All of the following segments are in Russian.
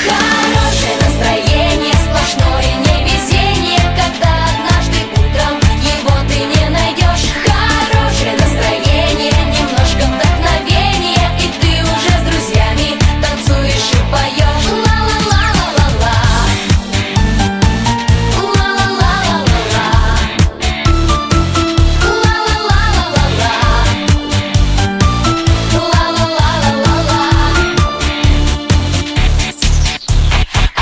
Хорошее настроение, сплошное невезение, когда однажды утром его ты не найдешь. Хорошее настроение, немножко вдохновения, и ты уже с друзьями танцуешь и поешь. Ла-ла-ла-ла-ла-ла, ла-ла-ла-ла-ла-ла, ла-ла-ла-ла-ла-ла.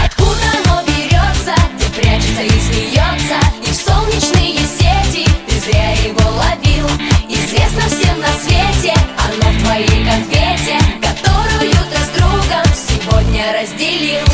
Откуда оно берется, где прячется и смеется, и в солнечные сети ты зря его ловил. Известно всем на свете, оно в твоей конфете, которую ты с другом сегодня разделил.